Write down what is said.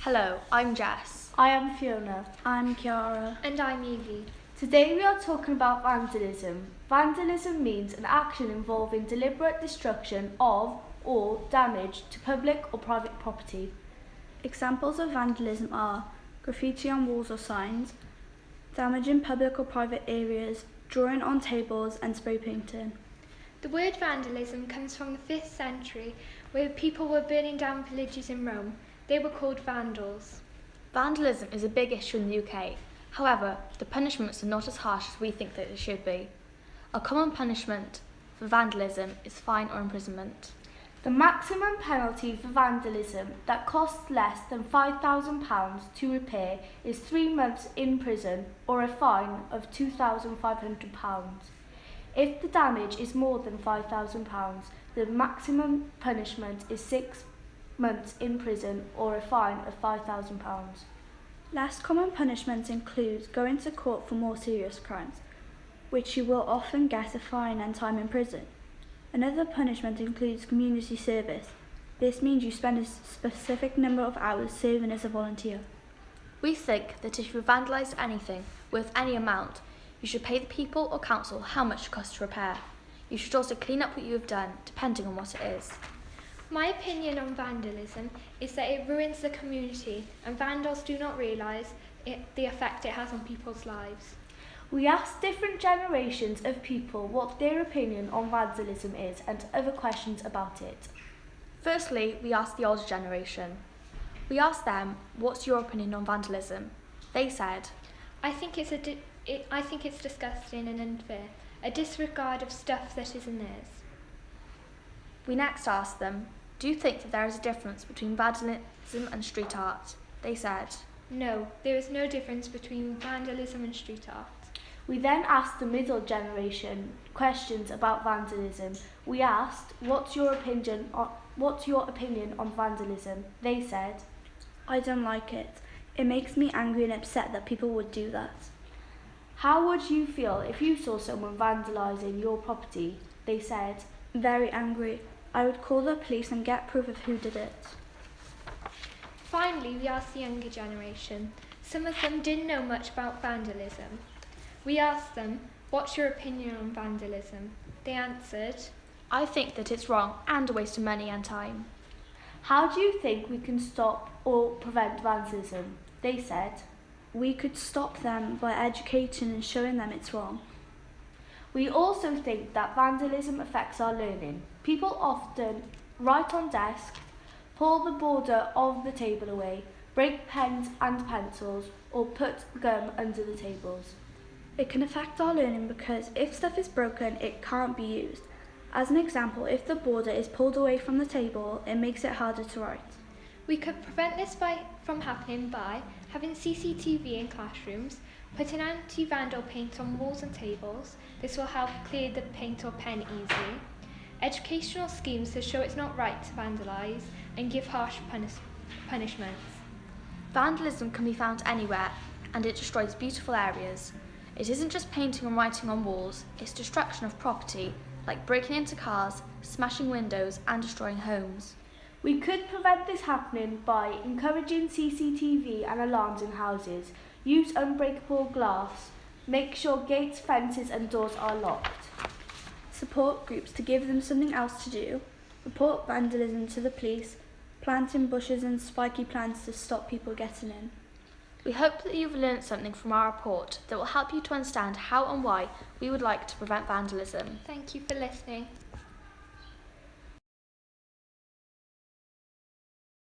Hello, I'm Jess. I am Fiona. I'm Kiara. And I'm Evie. Today we are talking about vandalism. Vandalism means an action involving deliberate destruction of or damage to public or private property. Examples of vandalism are graffiti on walls or signs, damaging public or private areas, drawing on tables and spray painting. The word vandalism comes from the 5th century, where people were burning down villages in Rome. They were called vandals. Vandalism is a big issue in the UK. However, the punishments are not as harsh as we think that they should be. A common punishment for vandalism is fine or imprisonment. The maximum penalty for vandalism that costs less than £5,000 to repair is 3 months in prison or a fine of £2,500. If the damage is more than £5,000, the maximum punishment is 6 months in prison or a fine of £5,000. Less common punishments include going to court for more serious crimes, which you will often get a fine and time in prison. Another punishment includes community service. This means you spend a specific number of hours serving as a volunteer. We think that if you vandalise anything worth any amount, you should pay the people or council how much it costs to repair. You should also clean up what you have done, depending on what it is. My opinion on vandalism is that it ruins the community, and vandals do not realise the effect it has on people's lives. We asked different generations of people what their opinion on vandalism is and other questions about it. Firstly, we asked the older generation. We asked them, what's your opinion on vandalism? They said, I think it's disgusting and unfair, a disregard of stuff that isn't theirs. We next asked them, do you think that there is a difference between vandalism and street art? They said, no, there is no difference between vandalism and street art. We then asked the middle generation questions about vandalism. We asked, what's your opinion on vandalism? They said, I don't like it. It makes me angry and upset that people would do that. How would you feel if you saw someone vandalising your property? They said, very angry. I would call the police and get proof of who did it. Finally, we asked the younger generation. Some of them didn't know much about vandalism. We asked them, what's your opinion on vandalism? They answered, I think that it's wrong and a waste of money and time. How do you think we can stop or prevent vandalism? They said, we could stop them by educating and showing them it's wrong. We also think that vandalism affects our learning. People often write on desks, pull the border of the table away, break pens and pencils, or put gum under the tables. It can affect our learning because if stuff is broken, it can't be used. As an example, if the border is pulled away from the table, it makes it harder to write. We could prevent this from happening by having CCTV in classrooms, putting anti-vandal paint on walls and tables. This will help clear the paint or pen easily. Educational schemes to show it's not right to vandalise and give harsh punishments. Vandalism can be found anywhere and it destroys beautiful areas. It isn't just painting and writing on walls, it's destruction of property, like breaking into cars, smashing windows and destroying homes. We could prevent this happening by encouraging CCTV and alarms in houses, use unbreakable glass, make sure gates, fences and doors are locked. Support groups to give them something else to do, report vandalism to the police, planting bushes and spiky plants to stop people getting in. We hope that you've learnt something from our report that will help you to understand how and why we would like to prevent vandalism. Thank you for listening.